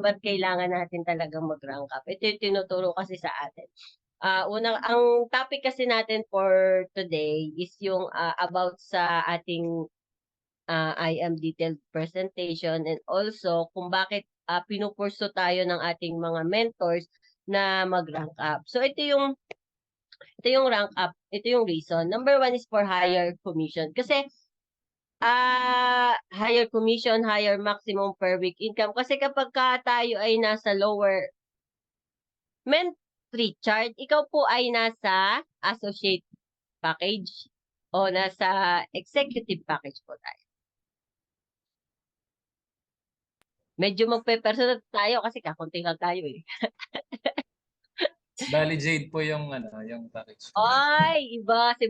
ba't kailangan natin talagang mag-rank up. Ito yung tinuturo kasi sa atin. Ang topic kasi natin for today is yung about sa ating I am detailed presentation and also kung bakit pinupurso tayo ng ating mga mentors na mag-rank up. So ito yung rank up, ito yung reason. Number one is for higher commission. Kasi higher commission, higher maximum per week income. Kasi kapag tayo ay nasa lower ment Richard, ikaw po ay nasa associate package o nasa executive package po tayo. Medyo magpe-personal tayo kasi kakunti lang tayo eh. Bali Jade po yung yung package ko. Ay, iba si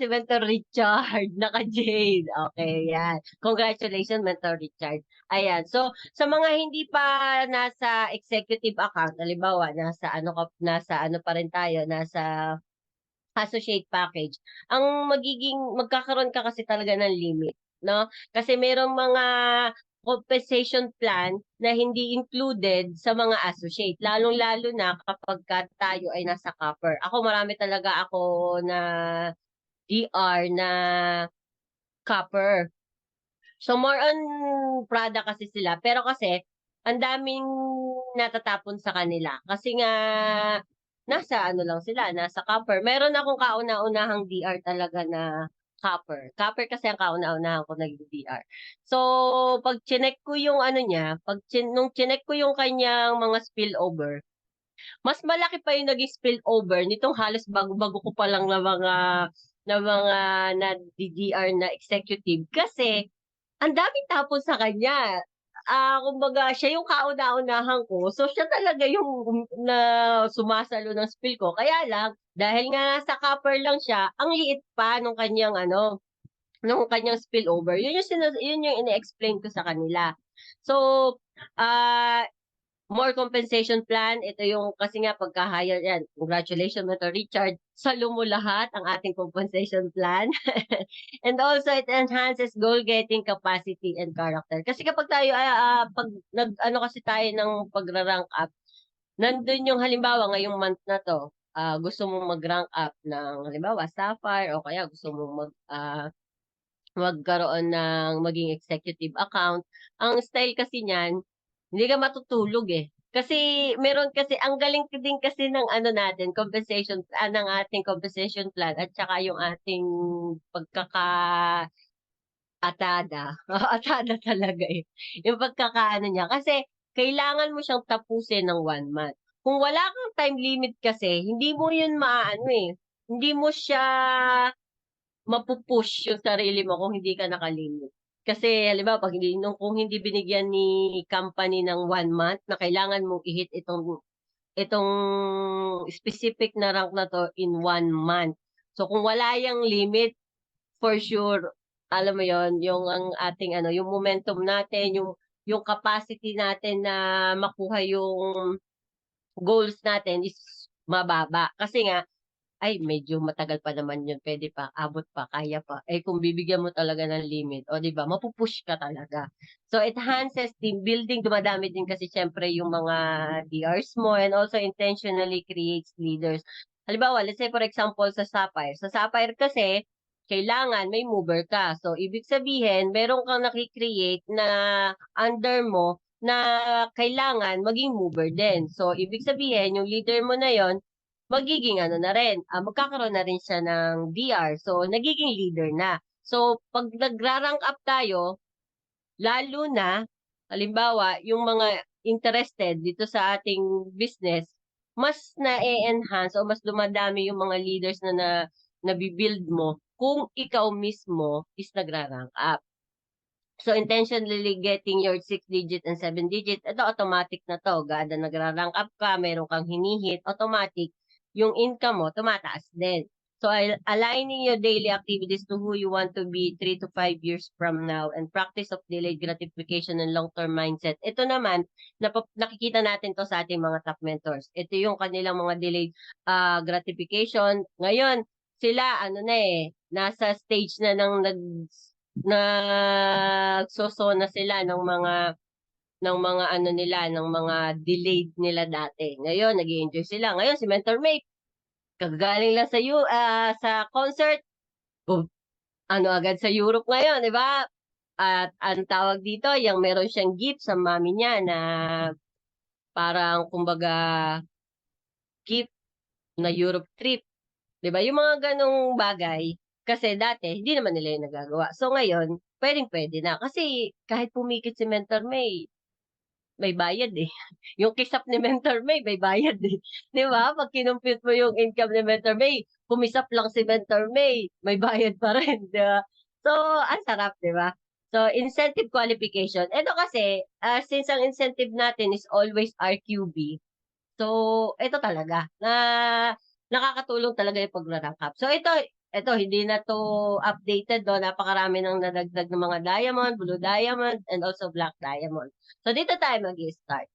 Mentor Richard, naka-Jade. Okay, yan. Congratulations, Mentor Richard. Ayan. So, sa mga hindi pa nasa executive account, halimbawa, nasa ano pa rin tayo, nasa associate package, magkakaroon ka kasi talaga ng limit, no? Kasi merong mga compensation plan na hindi included sa mga associate, lalong-lalo na kapag tayo ay nasa copper. Marami talaga ako na DR na copper. So more on product kasi sila, pero kasi ang daming natatapon sa kanila. Kasi nga nasa ano lang sila, nasa copper. Meron akong kauna-unahang DR talaga na copper. Copper kasi ang kauna-unahan ko naging DR. So, pag chinek ko yung ano niya, nung chinek ko yung kanyang mga spillover, mas malaki pa yung naging spillover nitong halos bago-bago ko pa lang na DDR na executive kasi ang daming tapon sa kanya. Kumbaga, siya yung kauna-unahan ko. So, siya talaga yung na sumasalo ng spill ko. Kaya lang, dahil nga nasa copper lang siya, ang liit pa nung kanyang spillover. Yun yung ine-explain ko sa kanila. So, ah more compensation plan, ito yung kasi nga pagka-hire yan. Congratulations, Mr. Richard. Salo mo lahat ang ating compensation plan. And also, it enhances goal-getting capacity and character. Kasi kapag tayo, pag nag-ano kasi tayo ng pagra-rank up, nandun yung halimbawa ngayong month na to, gusto mong mag-rank up ng halimbawa Sapphire o kaya gusto mong magkaroon ng maging executive account. Ang style kasi niyan, hindi ka matutulog eh. Kasi meron kasi ang galing din kasi ng ano natin ng ating compensation plan at saka yung ating pagkaka atada. Atada talaga eh. Yung pagkakaano niya kasi kailangan mo siyang tapusin ng 1 month. Kung wala kang time limit kasi, hindi mo yun maano eh. Hindi mo siya mapupush yung sarili mo kung hindi ka nakalimit. Kasi, halimbawa, kung hindi binigyan ni company ng 1 month na kailangan mong i-hit itong specific na rank na to in 1 month. So, kung wala yung limit, for sure, alam mo yon yung ang ating yung momentum natin, yung capacity natin na makuha yung goals natin is mababa. Kasi nga, ay medyo matagal pa naman yun, pwede pa, abot pa, kaya pa. Eh kung bibigyan mo talaga ng limit, o 'di ba, mapupush ka talaga. So it enhances team building, dumadami din kasi syempre yung mga DRs mo and also intentionally creates leaders. Halimbawa, let's say for example sa Sapphire kasi kailangan may mover ka. So ibig sabihin, meron kang nakikreate na under mo na kailangan maging mover din. So ibig sabihin, yung leader mo na yon magiging ano na rin, magkakaroon na rin siya ng DR. So, nagiging leader na. So, pag nagra-rank up tayo, lalo na, halimbawa, yung mga interested dito sa ating business, mas na-enhance o mas dumadami yung mga leaders na nabibuild mo kung ikaw mismo is nagra-rank up. So, intentionally getting your 6 digit and 7 digit, ito automatic na to. Gada nagra-rank up ka, meron kang hinihit, automatic, yung income mo, tumataas din. So, aligning your daily activities to who you want to be 3 to 5 years from now and practice of delayed gratification and long-term mindset. Ito naman, nakikita natin to sa ating mga top mentors. Ito yung kanilang mga delayed gratification. Ngayon, sila, nasa stage na ng nagsosona sila ng mga ng mga ano nila, ng mga delayed nila dati. Ngayon, nag-i-enjoy sila. Ngayon, si Mentor May, kagagaling lang sa concert, ano agad sa Europe ngayon, di ba? At ang tawag dito, yung meron siyang gift sa mami niya na parang kumbaga gift na Europe trip. Di ba? Yung mga ganong bagay, kasi dati, hindi naman nila yung nagagawa. So ngayon, pwedeng-pwede na. Kasi kahit pumikit si Mentor may bayad eh. Yung kisap ni Mentor may bayad eh. Di ba? Pag kinumpute mo yung income ni Mentor May, kumisap lang si Mentor may bayad pa rin. Di ba? So, ang sarap, di ba? So, incentive qualification. Ito kasi, since ang incentive natin is always RQB, so, ito talaga, nakakatulong talaga yung pag-rank up. So, ito, hindi na to updated, no? Napakarami ng nadagdag ng mga diamond, blue diamond, and also black diamond. So, dito tayo mag-start.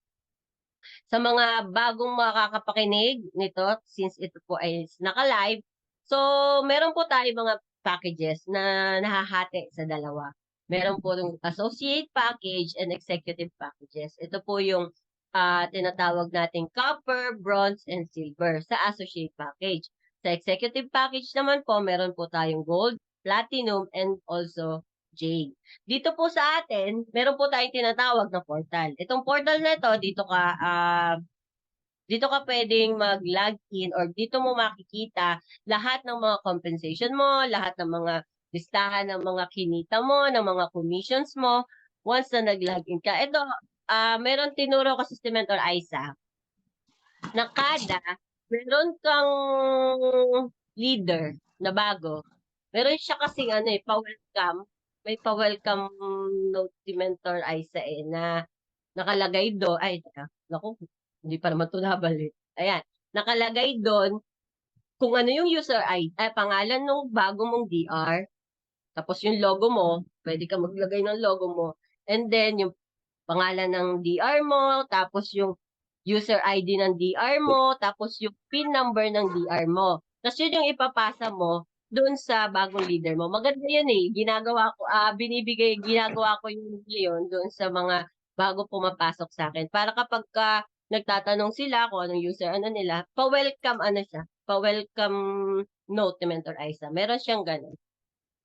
Sa mga bagong makakapakinig nito, since ito po ay naka-live, so, meron po tayo mga packages na nahahati sa dalawa. Meron po yung associate package and executive packages. Ito po yung tinatawag nating copper, bronze, and silver sa associate package. Sa executive package naman po, meron po tayong gold, platinum, and also jade. Dito po sa atin, meron po tayong tinatawag na portal. Itong portal na ito, dito ka pwedeng mag-login or dito mo makikita lahat ng mga compensation mo, lahat ng mga listahan ng mga kinita mo, ng mga commissions mo once na nag-login ka. Ito, meron tinuro kasi si Mentor Isa na meron kang leader na bago. Meron siya kasing ano pa-welcome. May pa-welcome note si Mentor Isa na nakalagay do. Ay, teka. Naku, hindi pa naman ito nabalik. Ayan. Nakalagay doon kung ano yung user ID, pangalan ng bago mong DR, tapos yung logo mo, pwede ka maglagay ng logo mo, and then yung pangalan ng DR mo, tapos yung user ID ng DR mo, tapos yung PIN number ng DR mo. Tapos yun yung ipapasa mo doon sa bagong leader mo. Maganda yun eh. Ginagawa ko yun doon sa mga bago pumapasok sa akin. Para kapag nagtatanong sila kung anong user ano nila, pa-welcome ano siya, pa-welcome note ni Mentor Isa. Meron siyang ganun.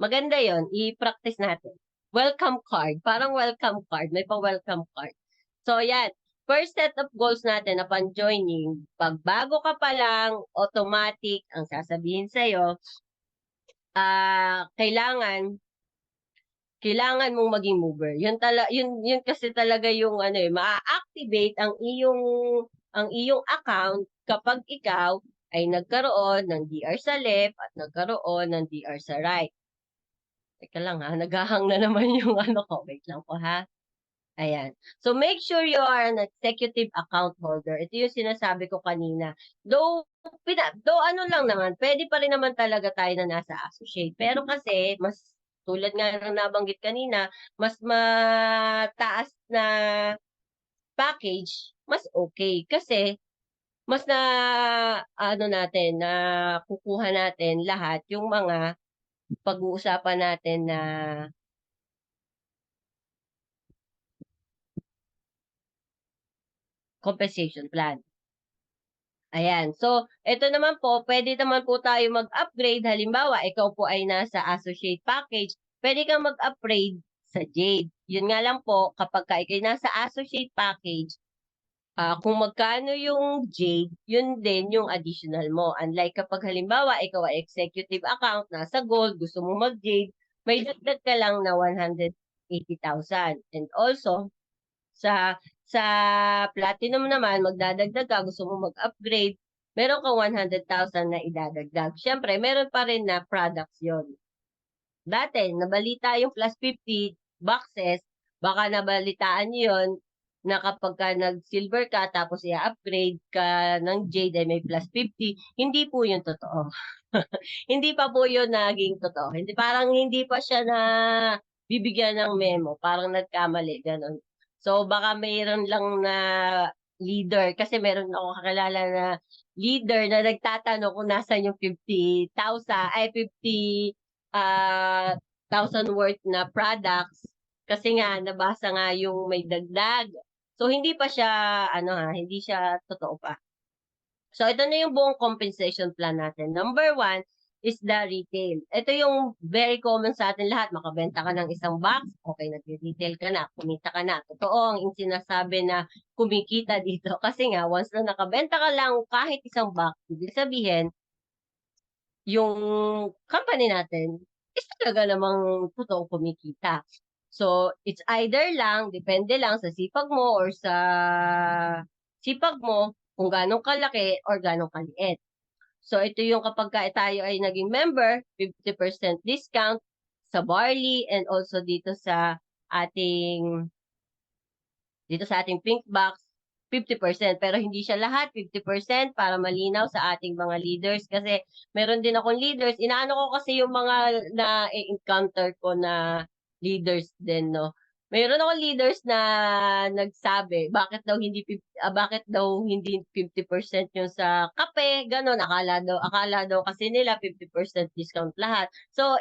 Maganda yon, i-practice natin. Welcome card, parang welcome card, may pa-welcome card. So yan, first set of goals natin upon joining, pag bago ka pa lang, automatic ang sasabihin sa'yo, kailangan mong maging mover. Yun kasi talaga yung ano ma-activate ang iyong account kapag ikaw ay nagkaroon ng DR sa left at nagkaroon ng DR sa right. Teka lang ha, naghahang na naman yung ano ko. Wait lang po ha. Ayan. So make sure you are an executive account holder. Ito yung sinasabi ko kanina. Though ano lang naman, pwede pa rin naman talaga tayo na nasa associate. Pero kasi, tulad nga ng nabanggit kanina, mas mataas na package, mas okay. Kasi, mas na kukuha natin lahat yung mga pag-uusapan natin na compensation plan. Ayan. So, ito naman po, pwede naman po tayo mag-upgrade. Halimbawa, ikaw po ay nasa associate package, pwede kang mag-upgrade sa Jade. Yun nga lang po, kapag ikaw ay nasa associate package, kung magkano yung Jade, yun din yung additional mo. Unlike kapag halimbawa, ikaw ay executive account, nasa gold, gusto mo mag-Jade, may dagdag ka lang na 180,000. And also, sa platinum naman, magdadagdag ka, gusto mo mag-upgrade, meron kang 100,000 na idadagdag. Siyempre, meron pa rin na products yon. Dati, nabalita yung plus 50 boxes, baka nabalitaan nyo yun, na kapag ka nag-silver ka, tapos i-upgrade ka ng Jade ay may plus 50, hindi po yun totoo. Hindi pa po yun naging totoo. Parang hindi pa siya na bibigyan ng memo, parang nagkamali, ganun. So, baka mayroon lang na leader, kasi meron ako kakilala na leader na nagtatanong kung nasan yung 50,000 worth na products. Kasi nga, nabasa nga yung may dagdag. So, hindi pa siya, hindi siya totoo pa. So, ito na yung buong compensation plan natin. Number 1 is the retail. Ito yung very common sa atin lahat. Makabenta ka ng isang box, okay, nag-retail ka na, kumita ka na. Totoo ang sinasabi na kumikita dito. Kasi nga, once na nakabenta ka lang kahit isang box, ibig sabihin, yung company natin is talaga namang totoong kumikita. So, it's either lang, depende lang sa sipag mo or sa sipag mo kung gano'ng kalaki or gano'ng kaliit. So, ito yung kapag tayo ay naging member, 50% discount sa barley and also ating dito sa ating pink box, 50%. Pero hindi siya lahat, 50% para malinaw sa ating mga leaders. Kasi meron din akong leaders. Inaano ko kasi yung mga na-encounter ko na leaders din, no? Meron akong leaders na nagsabi, bakit daw hindi 50% yung sa kape, ganun, akala daw kasi nila 50% discount lahat. So,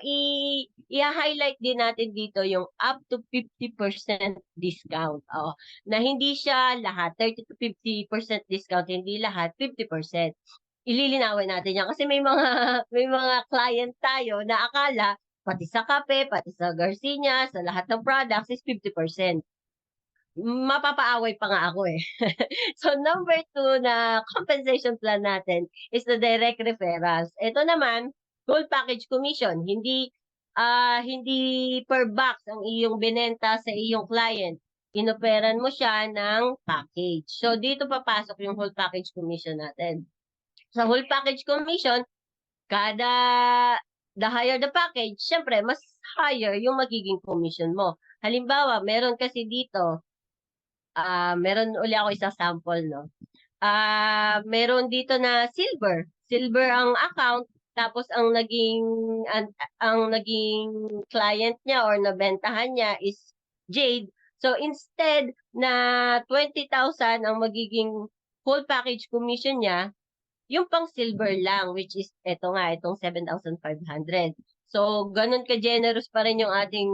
i-highlight din natin dito yung up to 50% discount. Oh, na hindi siya lahat, 30 to 50% discount, hindi lahat, 50%. Ililinawin natin yan kasi may mga client tayo na akala pati sa kape, pati sa Garcinia, sa lahat ng products is 50%. Mapapaaway pa nga ako eh. So number 2 na compensation plan natin is the direct referrals. Ito naman, full package commission. Hindi per box ang iyong binenta sa iyong client. Inoperan mo siya ng package. So dito papasok yung whole package commission natin. Sa whole package commission, kada the higher the package, syempre mas higher yung magiging commission mo. Halimbawa, meron kasi dito, meron uli ako isang sample, no? Meron dito na silver. Silver ang account, tapos ang naging client niya or nabentahan niya is Jade. So instead na 20,000 ang magiging full package commission niya, yung pang silver lang, which is itong 7,500. So, ganun ka-generous pa rin yung ating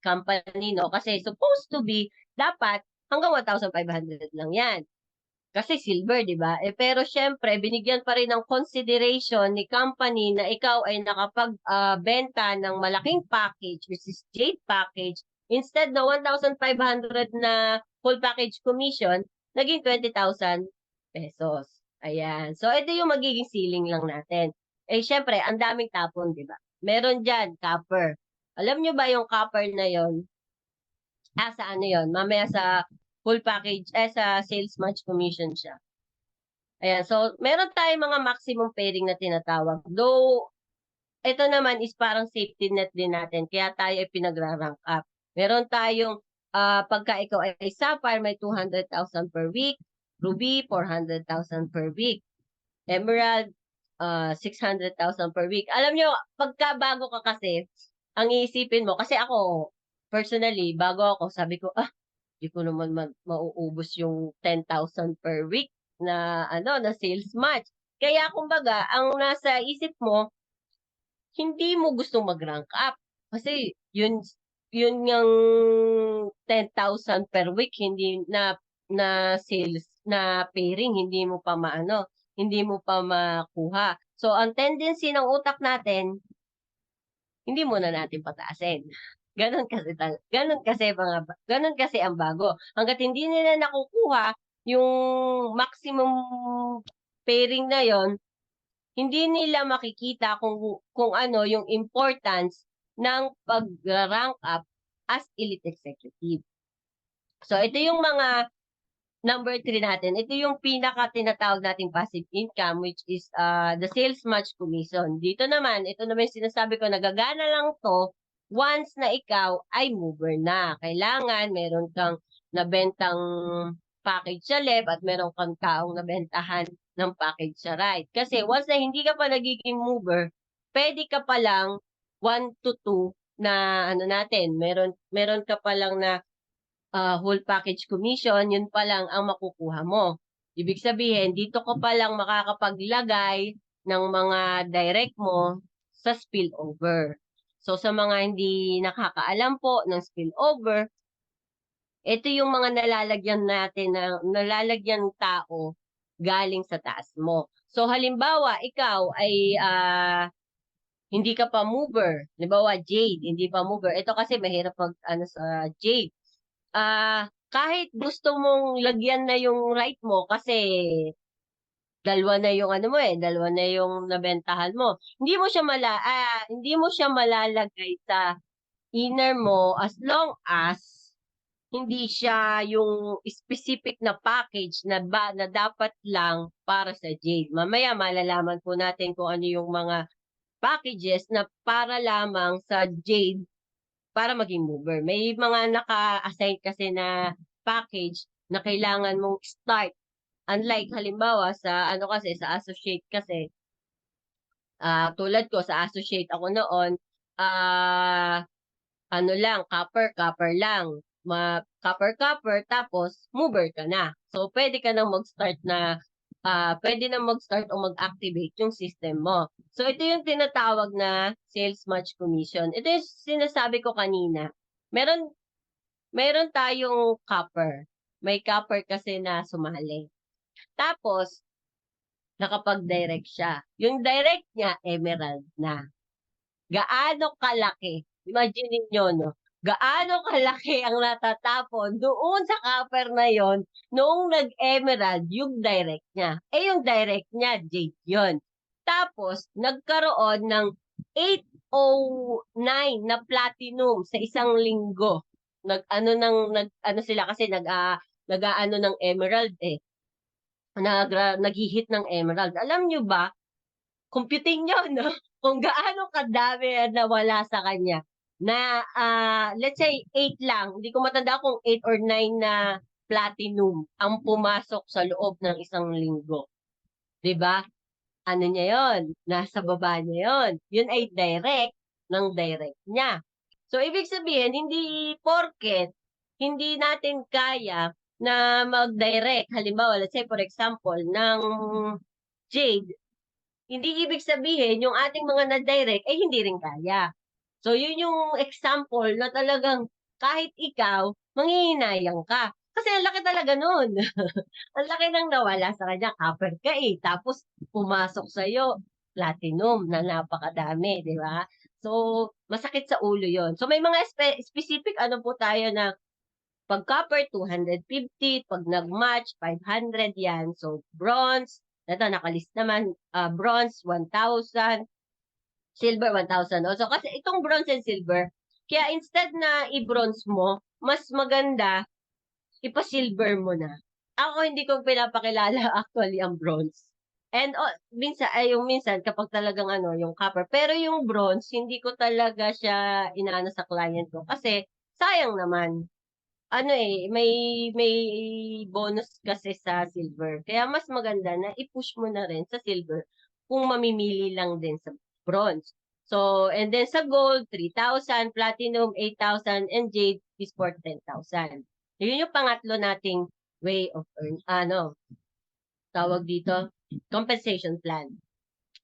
company, no? Kasi supposed to be, dapat hanggang 1,500 lang yan. Kasi silver, di ba? Pero syempre, binigyan pa rin ng consideration ni company na ikaw ay nakapag-benta ng malaking package, which is Jade package. Instead na 1,500 na full package commission, naging 20,000 pesos. Ayan. So, ito yung magiging ceiling lang natin. Syempre, ang daming tapon, di ba? Meron dyan, copper. Alam nyo ba yung copper na yon? Sa ano yon? Mamaya sa full package, sa sales match commission siya. Ayan, so meron tayong mga maximum pairing na tinatawag. Though, ito naman is parang safety net din natin, kaya tayo ay pinagra-rank up. Meron tayong, pagka ikaw ay Sapphire, may 200,000 per week. Ruby, 400,000 per week. Emerald, 600,000 per week. Alam nyo, pagka bago ka kasi, ang iisipin mo, kasi ako, personally, bago ako, sabi ko, di ko naman mauubos yung 10,000 per week na sales match. Kaya kumbaga, ang nasa isip mo, hindi mo gustong mag-rank up. Kasi yun yung 10,000 per week, hindi na sales, na pairing, hindi mo pa makuha. So, ang tendency ng utak natin, hindi muna natin pataasin. Ganun kasi ang bago. Hangga't hindi nila nakukuha yung maximum pairing na yon, hindi nila makikita kung ano yung importance ng pag-rank up as elite executive. So ito yung mga number 3 natin. Ito yung pinaka tinatawag nating passive income, which is the sales match commission. Ito naman yung sinasabi ko, nagagana lang to once na ikaw ay mover na. Kailangan meron kang nabentang package sa left at meron kang taong nabentahan ng package sa right. Kasi once na hindi ka pa nagiging mover, pwede ka pa lang 1 to 2 na meron ka pa lang na whole package commission, yun pa lang ang makukuha mo. Ibig sabihin, dito ka pa lang makakapaglagay ng mga direct mo sa spillover. So, sa mga hindi nakakaalam po ng spillover, Ito yung mga nalalagyan natin na nalalagyan ng tao galing sa taas mo. So halimbawa, ikaw ay hindi ka pa mover. Halimbawa, Jade, hindi pa mover. Ito kasi mahirap mag ano sa Jade. Kahit gusto mong lagyan na yung right mo kasi dalawa na yung ano mo dalawa na yung nabentahan mo. Hindi mo siya malalagay sa inner mo as long as hindi siya yung specific na package na dapat lang para sa Jade. Mamaya malalaman po natin kung ano yung mga packages na para lamang sa Jade para maging mover. May mga naka-assign kasi na package na kailangan mong start. Unlike halimbawa sa ano kasi sa associate kasi tulad ko sa associate ako noon ano lang copper lang copper tapos mover ka na. So pwede ka nang mag-start na pwede na mag-start o mag-activate yung system mo. So ito yung tinatawag na sales match commission. Ito yung sinasabi ko kanina. Meron meron tayong copper. May copper kasi na sumali. Tapos nakapag-direct siya. Yung direct niya, emerald na. Gaano kalaki? Imagine niyo no? Gaano kalaki ang natatapon doon sa copper na yon noong nag-emerald yung direct niya. Yung direct niya, jade yon. Tapos, nagkaroon ng 809 na platinum sa isang linggo. Nag-ano sila kasi nag-aano ng emerald nag-hit ng emerald. Alam nyo ba, computing nyo, no? Kung gaano kadami ang nawala sa kanya. Na, let's say, 8 lang. Hindi ko matanda kung 8 or 9 na platinum ang pumasok sa loob ng isang linggo. 'Di ba? Ano niya yon? Nasa baba niya yon. Yun ay direct ng direct niya. So, ibig sabihin, hindi porket hindi natin kaya na mag-direct. Halimbawa, let's say, for example, ng Jade, hindi ibig sabihin yung ating mga na-direct ay hindi rin kaya. So, yun yung example na talagang kahit ikaw, manghihinayang ka. Kasi ang laki talaga nun. Ang laki nang nawala sa kanya. Copper ka Tapos, pumasok sa'yo, platinum na napakadami, di ba? So, masakit sa ulo yon. So, may mga specific ano po tayo na pag copper, 250. Pag nag-match, 500 yan. So, bronze, ito nakalist naman, bronze, 1,000. Silver, 1,000 also. Kasi itong bronze and silver, kaya instead na i-bronze mo, mas maganda, ipa-silver mo na. Ako hindi ko pinapakilala actually ang bronze. And minsan kapag talagang yung copper. Pero yung bronze, hindi ko talaga siya inaano sa client ko. Kasi sayang naman. May bonus kasi sa silver. Kaya mas maganda na i-push mo na rin sa silver kung mamimili lang din sa bronze. So, and then sa gold, 3,000, platinum, 8,000, and jade is for 10,000. Yun yung pangatlo nating way of tawag dito, compensation plan.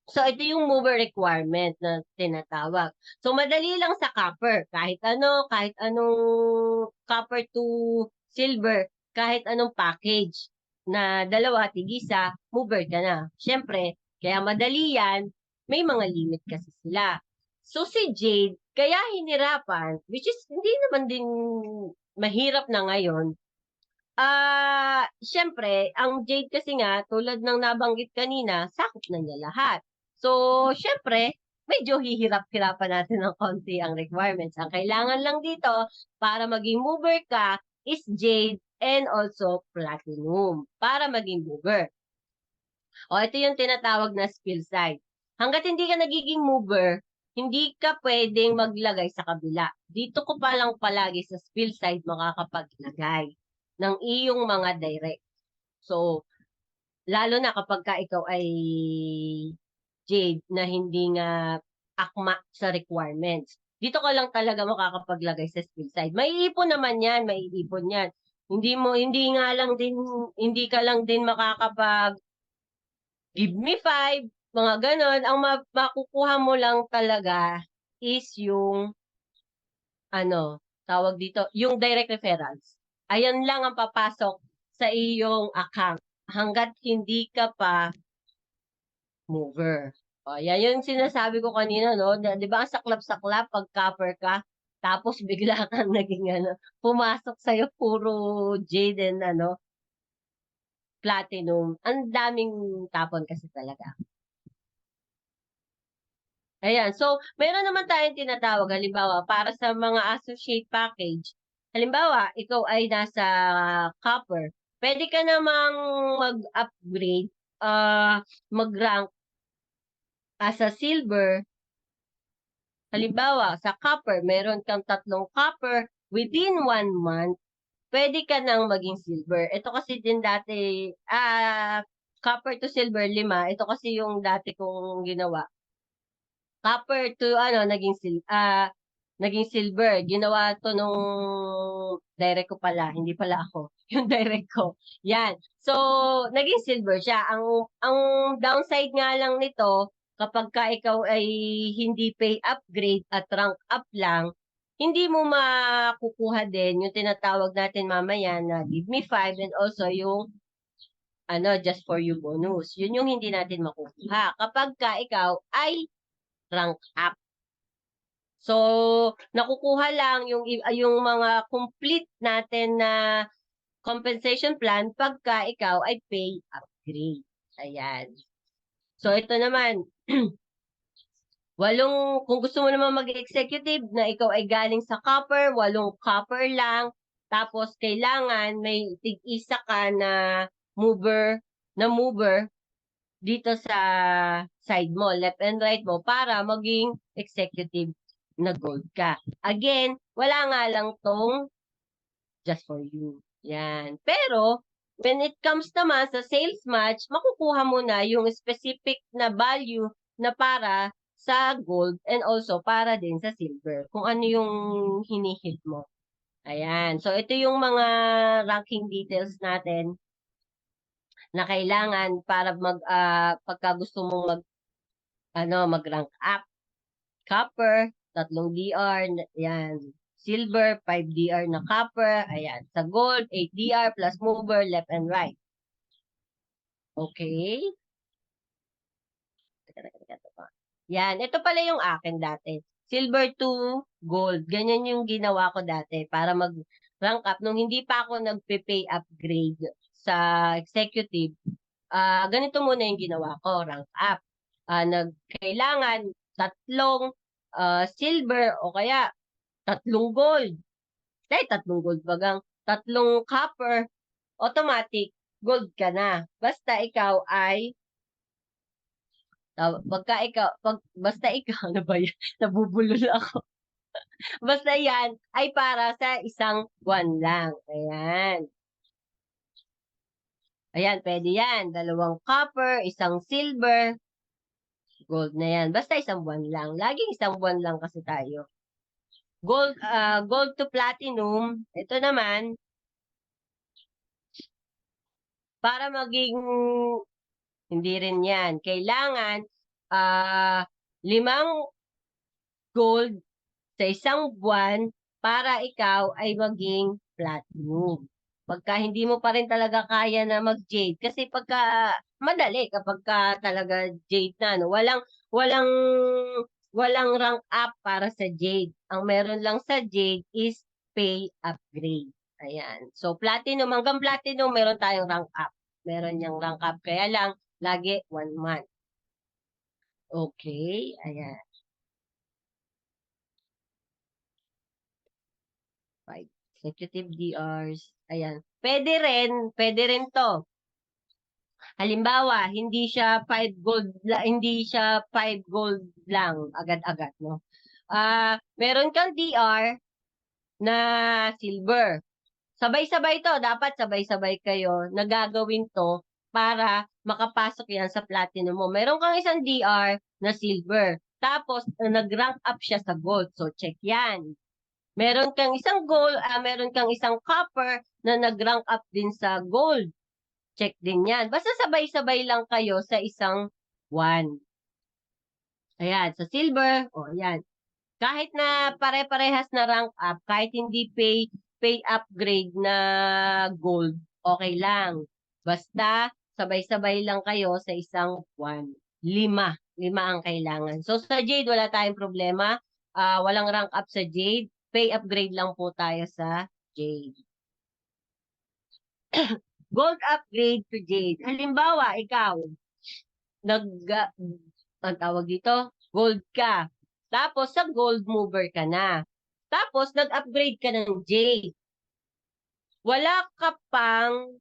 So, ito yung mover requirement na tinatawag. So, madali lang sa copper. Kahit anong copper to silver, kahit anong package na dalawa, tigisa, mover ka na. Siyempre, kaya madali yan, may mga limit kasi sila. So, si Jade, kaya hinirapan, which is hindi naman din mahirap na ngayon, siyempre, ang Jade kasi nga, tulad ng nabanggit kanina, sakop na niya lahat. So, siyempre, medyo hihirap-hirapan natin ng konti ang requirements. Ang kailangan lang dito, para maging mover ka, is Jade and also Platinum para maging mover. O, ito yung tinatawag na skill side. Hanggat hindi ka nagiging mover, hindi ka pwedeng maglagay sa kabila. Dito ko pa lang palagi sa skill side makakapaglagay ng iyong mga direct. So, lalo na kapag ka ikaw ay Jade na hindi nga akma sa requirements. Dito ka lang talaga makakapaglagay sa skill side. Maiipon naman yan, maiipon yan. Hindi ka lang din makakapag give me 5, mga ganon. Ang makukuha mo lang talaga is yung tawag dito, yung direct referrals. Ayan lang ang papasok sa iyong account hanggat hindi ka pa mover. O, yan yung sinasabi ko kanina, no? Di ba ang saklap-saklap pag copper ka, tapos bigla kang naging pumasok sa'yo puro jade and platinum. Ang daming tapon kasi talaga. Ayan. So, meron naman tayong tinatawag, halimbawa, para sa mga associate package. Halimbawa, ikaw ay nasa copper. Pwede ka namang mag-upgrade, mag-rank as a silver. Halimbawa, sa copper, meron kang 3 copper within 1 month, pwede ka nang maging silver. Ito kasi din dati, copper to silver, 5. Ito kasi yung dati kong ginawa. Copper to naging silver. Ginawa to nung direct ko pala, hindi pala ako. Yung direct ko. Yan. So, naging silver siya. Ang downside nga lang nito, kapag ka ikaw ay hindi pay upgrade at rank up lang, hindi mo makukuha din yung tinatawag natin mamaya na give me 5 and also yung just for you bonus. Yun yung hindi natin makukuha. Kapag ka ikaw ay rank up. So, nakukuha lang yung mga complete natin na compensation plan pagka ikaw ay pay upgrade. Ayan. So, ito naman, kung gusto mo naman mag-executive na ikaw ay galing sa copper, 8 copper lang, tapos kailangan may tig-isa ka na mover dito sa side mo, left and right mo, para maging executive na gold ka. Again, wala nga lang tong just for you. Yan. Pero, when it comes naman sa sales match, makukuha mo na yung specific na value na para sa gold and also para din sa silver. Kung ano yung hinihit mo. Ayan. So, ito yung mga ranking details natin na kailangan para pagka gusto mong mag-rank up. Copper, 3 DR, yan. Silver, 5 DR na copper, ayan. Sa gold, 8 DR plus mover, left and right. Okay? Yan, ito pala yung akin dati. Silver to gold. Ganyan yung ginawa ko dati para mag-rank up. Nung hindi pa ako nagpe-pay upgrade sa executive, ganito muna yung ginawa ko, rank up. Kailangan 3 silver o kaya 3 gold. Dahil 3 gold bagang 3 copper, automatic gold ka na. Basta ikaw ay basta ikaw, ano ba yan? Nabubulol ako. Basta yan ay para sa isang buwan lang. Ayan. Ayan, pwede yan. 2 copper, 1 silver, gold na yan. Basta isang buwan lang. Laging isang buwan lang kasi tayo. Gold to platinum. Ito naman, para maging, hindi rin yan. Kailangan, 5 gold sa isang buwan para ikaw ay maging platinum. Pagka hindi mo pa rin talaga kaya na mag-jade, kasi madali kapag ka talaga jade na, no? Walang, walang rank up para sa jade. Ang meron lang sa jade is pay upgrade. Ayan. So, platinum, hanggang platinum, meron tayong rank up. Meron yung rank up. Kaya lang, lagi 1 month. Okay. Ayan. 5 executive DRs. Ayan. Pwede rin to. Halimbawa, hindi siya 5 gold lang agad-agad, no? Meron kang DR na silver. Sabay-sabay to, dapat sabay-sabay kayo na gagawin to para makapasok yan sa platinum mo. Meron kang isang DR na silver. Tapos, nag-rank up siya sa gold. So, check yan. Meron kang meron kang isang copper na nag-rank up din sa gold. Check din yan. Basta sabay-sabay lang kayo sa isang buwan. Ayan, sa silver, ayan. Kahit na pare-parehas na rank up, kahit hindi pay upgrade na gold, okay lang. Basta, sabay-sabay lang kayo sa isang buwan. 5. 5 ang kailangan. So, sa Jade, wala tayong problema. Walang rank up sa Jade. Pay upgrade lang po tayo sa Jade. Gold upgrade to Jade. Halimbawa, ikaw, ang tawag dito, gold ka. Tapos, sa gold mover ka na. Tapos, nag-upgrade ka ng Jade. Wala ka pang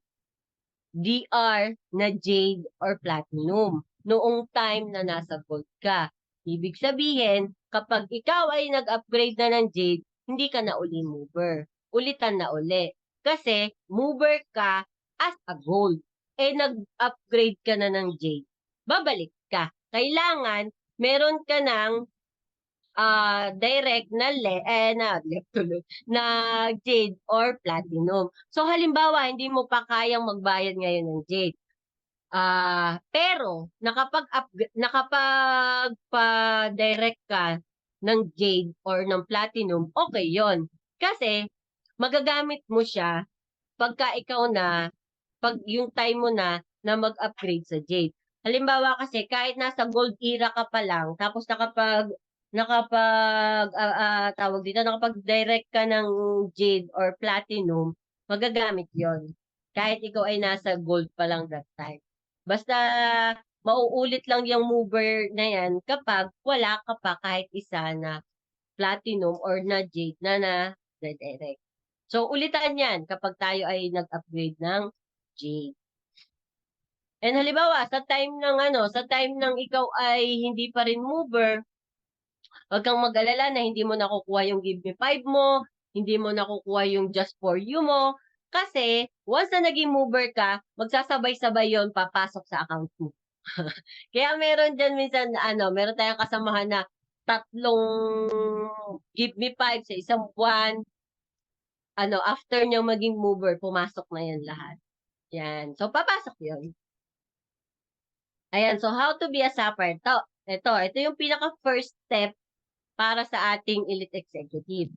DR na Jade or Platinum noong time na nasa gold ka. Ibig sabihin, kapag ikaw ay nag-upgrade na ng Jade, hindi ka na uli mover. Ulitan na uli. Kasi, mover ka as a gold. Eh, nag-upgrade ka na ng Jade. Babalik ka. Kailangan, meron ka ng direct na left tuloy, na Jade or Platinum. So halimbawa, hindi mo pa kayang magbayad ngayon ng Jade. Pero nakapag-direct ka ng Jade or ng Platinum, okay 'yon. Kasi magagamit mo siya pagka ikaw na pag yung time mo na mag-upgrade sa Jade. Halimbawa kasi kahit nasa gold era ka pa lang tapos tawag dito, nakapag-direct ka ng Jade or Platinum, magagamit 'yon. Kahit ikaw ay nasa gold pa lang that time. Basta mauulit lang yung mover na yan kapag wala ka pa kahit isa na Platinum or na Jade na direct. So, ulitan yan kapag tayo ay nag-upgrade ng Jade. And halimbawa, sa time ng ikaw ay hindi pa rin mover, huwag kang mag-alala na hindi mo nakukuha yung Give Me 5 mo, hindi mo nakukuha yung Just For You mo, kasi once na naging mover ka, magsasabay-sabay yon papasok sa account mo. Kaya meron dyan minsan, meron tayong kasamahan na 3 Give Me 5 sa isang buwan. After nyo maging mover, pumasok na yan lahat. Yan. So, papasok yun. Ayan. So, how to be a sapper? Ito yung pinaka first step para sa ating elite executive.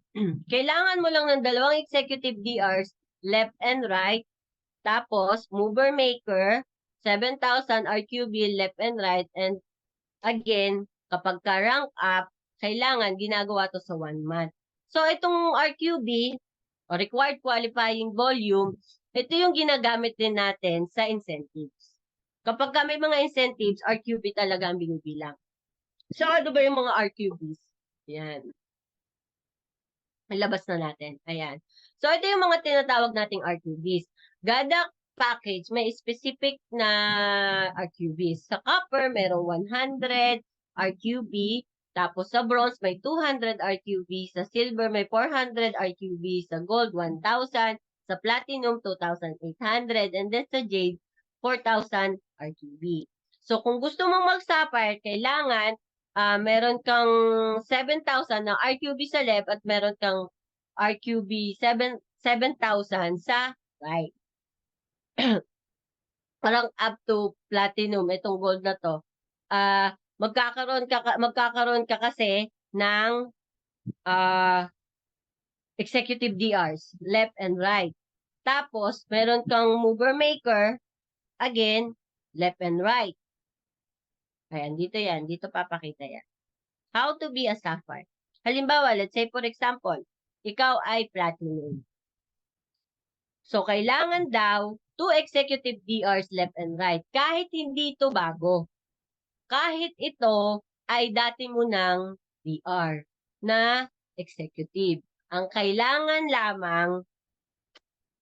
Kailangan mo lang ng 2 executive DRs, left and right. Tapos, mover maker, 7,000 RQB, left and right. And again, kapag ka-rank up, kailangan ginagawa to sa 1 month. So, itong RQB, o required qualifying volume, ito yung ginagamit din natin sa incentives. Kapag may mga incentives, RQB talaga ang binibilang. So, ano ba yung mga RQBs? Yan. Ilabas na natin. Ayan. So, ito yung mga tinatawag nating RQBs. Gada package, may specific na RQBs. Sa copper, merong 100 RQB. Tapos sa bronze, may 200 RQB. Sa silver, may 400 RQB. Sa gold, 1,000. Sa platinum, 2,800. And then sa jade, 4,000 RQB. So, kung gusto mong mag-sapphire, kailangan meron kang 7,000 na RQB sa left at meron kang RQB 7,000 sa right. Parang up to platinum itong gold na to. Magkakaroon ka kasi ng executive DRs, left and right. Tapos, meron kang mover maker, again, left and right. Ayan, dito yan. Dito papakita yan. How to be a sapphire. Halimbawa, let's say for example, ikaw ay platinum. So, kailangan daw 2 executive DRs left and right. Kahit hindi ito bago. Kahit ito ay dati mo ng DR na executive. Ang kailangan lamang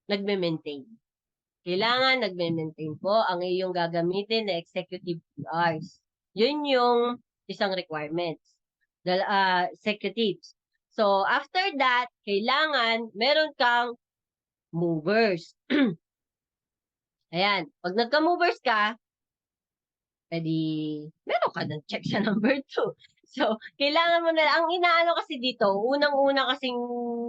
nagme-maintain. Kailangan nagme-maintain po ang iyong gagamitin na executive DRs. Yun yung isang requirements. Executives. So, after that, kailangan meron kang movers. Ayan. Pag nagka-movers ka, edi meron ka ng check sa number 2. So, kailangan mo na, ang inaano kasi dito, unang-una kasing,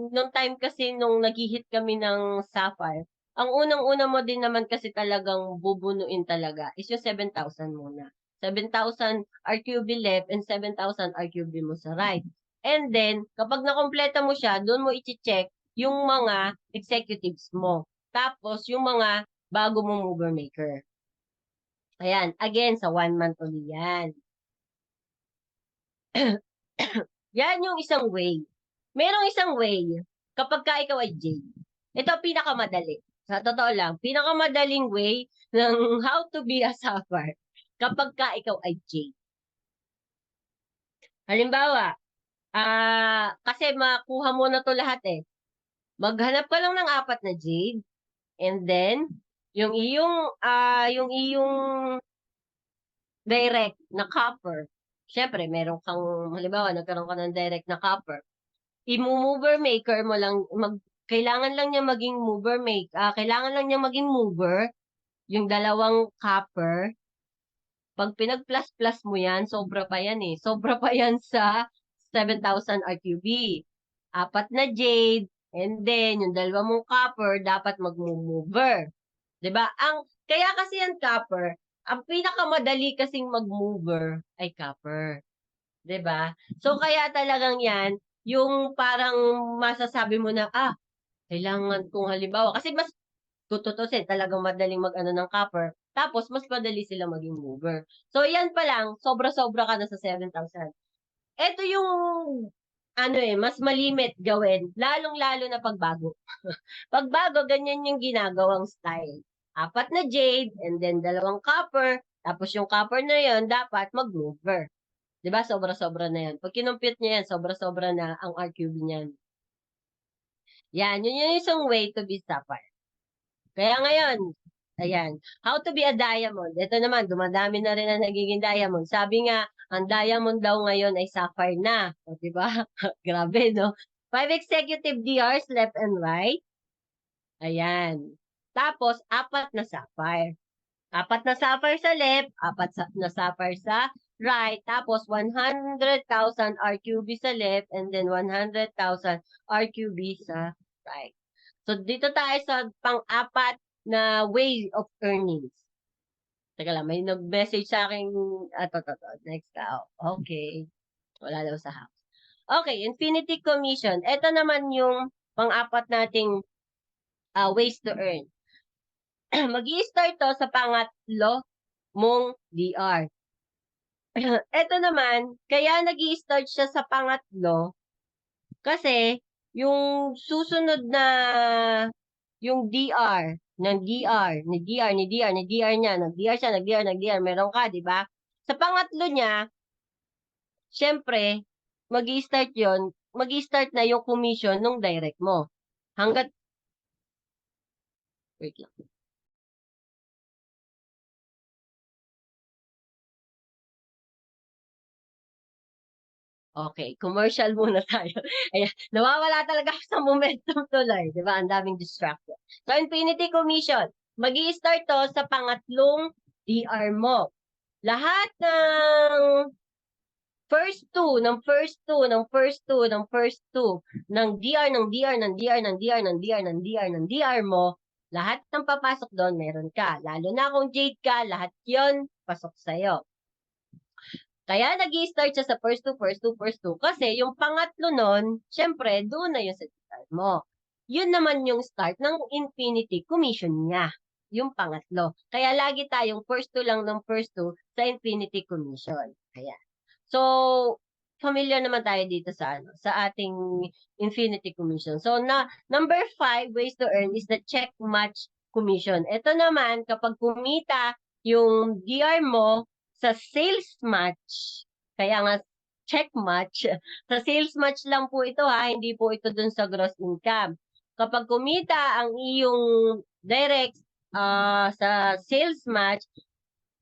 nung time kasi nung nag-hit kami ng Sapphire, ang unang-una mo din naman kasi talagang bubunuin talaga is yung 7,000 muna. 7,000 RQB left and 7,000 RQB mo sa right. And then, kapag nakompleto mo siya, doon mo i-check yung mga executives mo. Tapos, yung mga bago mong mover maker. Ayan, again, sa 1 month ulit yan. Yan yung isang way. Merong isang way, kapag ka ikaw ay J. Ito pinakamadali. Sa totoo lang, pinakamadaling way ng how to be a sapphire kapag ka ikaw ay J. Halimbawa, kasi makuha mo na to lahat eh. Maghanap ka lang ng 4 na jade, and then, yung iyong direct na copper, syempre, meron kang, halimbawa, nagkaroon ka ng direct na copper, i-mover maker mo lang, kailangan lang niya maging kailangan lang niya maging mover, yung dalawang copper, pag pinag-plus-plus mo yan, sobra pa yan eh. Sobra pa yan sa 7,000 RQB. 4 na jade, and then, yung dalawa mong copper, dapat mag-mover. 'Di ba? Kaya kasi yan copper, ang pinakamadali kasing mag-mover ay copper. 'Di ba? So, kaya talagang yan, yung parang masasabi mo na, kailangan kong halimbawa, kasi mas tututusin, talagang madaling mag-ano ng copper, tapos mas madali sila maging mover. So, yan pa lang, sobra-sobra ka na sa 7,000. Ito yung, mas malimit gawin, lalong-lalo na pagbago. Pagbago, ganyan yung ginagawang style. 4 na jade, and then 2 copper, tapos yung copper na yon dapat mag-mover. 'Di ba? Sobra-sobra na yan. Pag kinumpute niya yan, sobra-sobra na ang RQB niyan. Yan, yun yung isang way to be sapphire. Kaya ngayon, ayan, how to be a diamond. Ito naman, dumadami na rin ang nagiging diamond. Sabi nga, ang diamond daw ngayon ay sapphire na. O, diba? Grabe, no? 5 executive DRs left and right. Ayan. Tapos, 4 na sapphire. 4 na sapphire sa left, 4 na sapphire sa right, tapos 100,000 RQB sa left, and then 100,000 RQB sa right. So, dito tayo sa pang-apat na way of earnings. Teka lang, may nag-message sa akin. Next tao. Okay. Wala daw sa house. Okay, Infinity Commission. Ito naman yung pang-apat nating ways to earn. Mag-i-start to sa pangatlo mong DR. Ito naman, kaya nag-i-start siya sa pangatlo kasi yung susunod na yung DR, ng DR, ni DR, ni DR, ni DR niya, nag-DR siya, nag-DR, nag-DR, meron ka, di ba? Sa pangatlo niya, syempre, mag-i-start na yung commission nung direct mo. Wait lang. Okay, commercial muna tayo. Ayan, nawawala talaga ako sa momentum tuloy, di ba? Ang daming distraction. So, Infinity Commission, mag-i-start to sa pangatlong DR mo. Lahat ng first two, ng first two, ng first two, ng first two, ng DR, ng DR, ng DR, ng DR, ng DR, ng DR, ng DR mo, lahat ng papasok doon, meron ka. Lalo na kung Jade ka, lahat yon pasok sa'yo. Kaya nag-i-start siya sa first two. Kasi yung pangatlo nun, syempre, doon na yung sa start mo. Yun naman yung start ng Infinity Commission niya. Yung pangatlo. Kaya lagi tayong first two lang ng first two sa Infinity Commission. Kaya. So, familiar naman tayo dito sa ating Infinity Commission. So, number 5 ways to earn is the check match commission. Ito naman, kapag kumita yung DR mo sa sales match, kaya nga check match, sa sales match lang po ito hindi po ito dun sa gross income. Kapag kumita ang iyong direct sa sales match,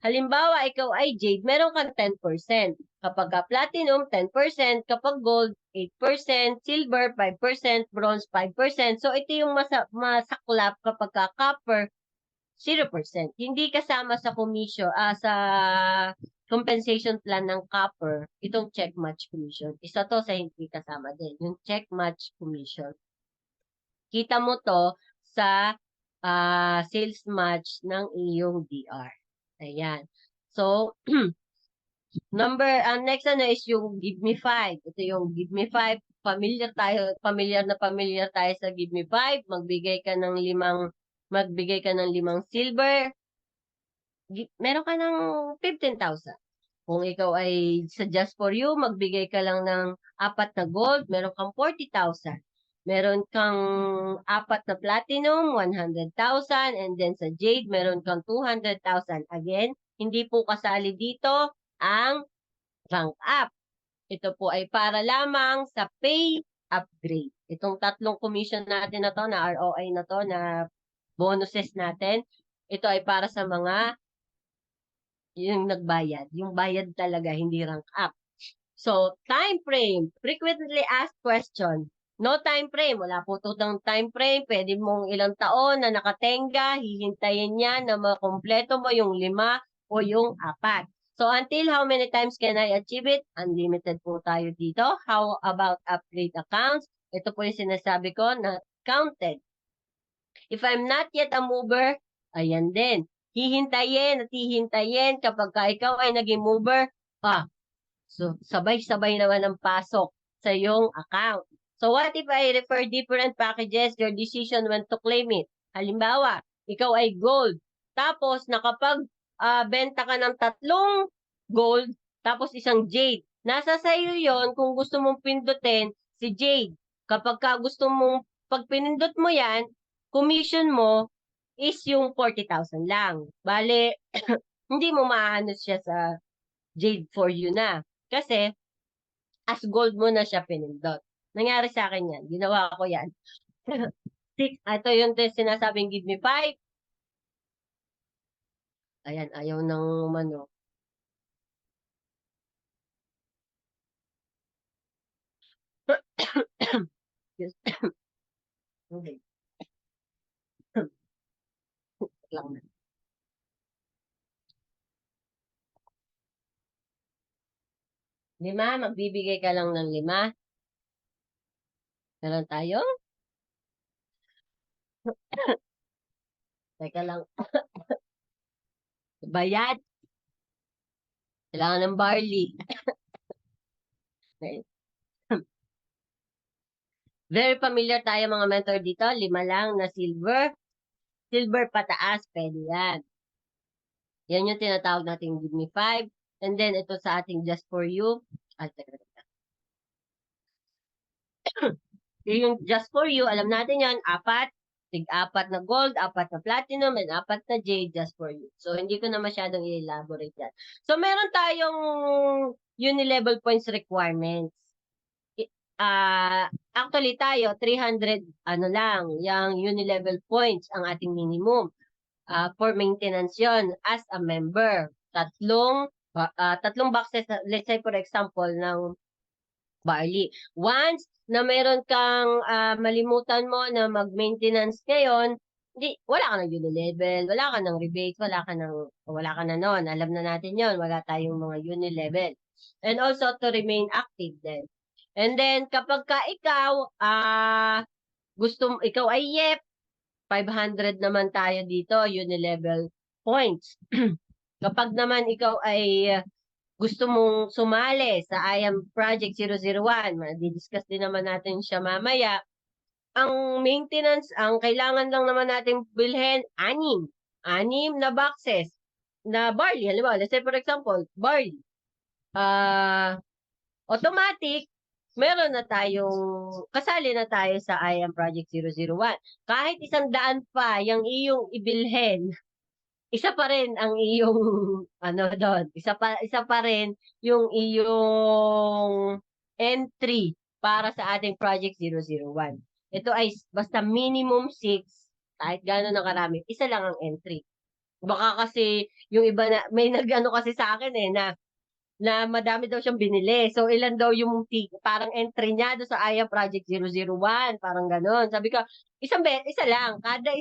halimbawa ikaw ay Jade, meron kang 10%. Kapag platinum, 10%. Kapag gold, 8%. Silver, 5%. Bronze, 5%. So, ito yung masaklap kapag copper, 0%. Hindi kasama sa commission, sa compensation plan ng copper, itong check match commission. Isa to sa hindi kasama din, yung check match commission. Kita mo to sa sales match ng iyong DR. Ayan. So, next is yung Give Me 5. Ito yung Give Me 5 familiar na familiar tayo sa Give Me 5, magbigay ka ng 5 silver, meron ka ng 15,000. Kung ikaw ay sa Just for You, magbigay ka lang ng 4 na gold, meron kang 40,000. Meron kang 4 na platinum, 100,000. And then sa Jade, meron kang 200,000. Again, hindi po kasali dito ang rank up. Ito po ay para lamang sa pay upgrade. Itong 3 commission natin na to, na ROI na to, na bonuses natin, ito ay para sa mga yung nagbayad. Yung bayad talaga, hindi rank up. So, time frame. Frequently asked question. No time frame. Wala po itong time frame. Pwede mong ilang taon na nakatenga, hihintayin niya na makompleto mo yung 5 o yung 4. So, until how many times can I achieve it? Unlimited po tayo dito. How about upgrade accounts? Ito po yung sinasabi ko na counted. If I'm not yet a mover, ayan din. Hihintayin at hihintayin kapag ikaw ay naging mover, so sabay-sabay naman ang pasok sa iyong account. So what if I refer different packages, your decision when to claim it? Halimbawa, ikaw ay gold, tapos nakapag-benta ka ng 3 gold, tapos isang jade. Nasa sa iyo yon kung gusto mong pindutin si jade. Kapag gusto mong, pag pinindot mo yan, commission mo is yung 40,000 lang. Bale, hindi mo maano siya sa Jade for You na. Kasi, as gold mo na siya pinindot. Nangyari sa akin yan. Ginawa ko yan. 6. Ito yung sinasabing Give Me 5. Ayan, ayaw ng umano. Okay. lang na. 5, magbibigay ka lang ng 5. Meron tayo? Teka lang. Bayad. Kailangan ng barley. Very familiar tayo mga mentor dito. 5 lang na silver. Silver pataas, pwede yan. Yan yung tinatawag nating Give Me 5. And then, ito sa ating Just for You. Yung Just for You, alam natin yan, 4. Tig-4 na gold, 4 na platinum, and 4 na jade Just for You. So, hindi ko na masyadong i-elaborate yan. So, meron tayong uni-level points requirements. Actually tayo, 300, yung uni-level points ang ating minimum. For maintenance yon as a member. 3 boxes, let's say for example, ng barley. Once na meron kang malimutan mo na mag-maintenance ngayon, wala ka ng uni-level, wala ka ng rebates, wala ka na nun. Alam na natin yon, wala tayong mga uni-level. And also to remain active din. And then, kapag ikaw, ikaw ay YEP, 500 naman tayo dito, uni-level points. Kapag naman ikaw ay gusto mong sumali sa I Am Project 001, di-discuss din naman natin siya mamaya, ang maintenance, ang kailangan lang naman natin bilhin, 6 na boxes na barley. Halimbawa, let's say for example, barley. Automatic, meron na tayong, kasali na tayo sa I Am Project 001. Kahit 100 pa yung iyong ibilhin, isa pa rin ang iyong, doon, isa pa rin yung iyong entry para sa ating Project 001. Ito ay basta minimum 6, kahit gano'n na karami, isa lang ang entry. Baka kasi yung iba na, may nag-ano kasi sa akin na madami daw siyang binili. So, ilan daw yung parang entry niya doon sa Aya Project 001, parang gano'n. Sabi ko, isa lang. Kada